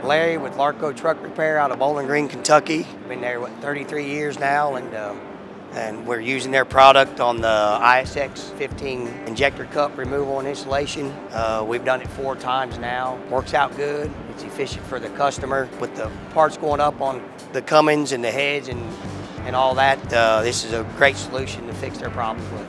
Larry with Larco Truck Repair out of Bowling Green, Kentucky. Been there, 33 years now, and we're using their product on the ISX 15 injector cup removal and installation. We've done it 4 times now. Works out good. It's efficient for the customer. With the parts going up on the Cummins and the heads and all that, this is a great solution to fix their problems with.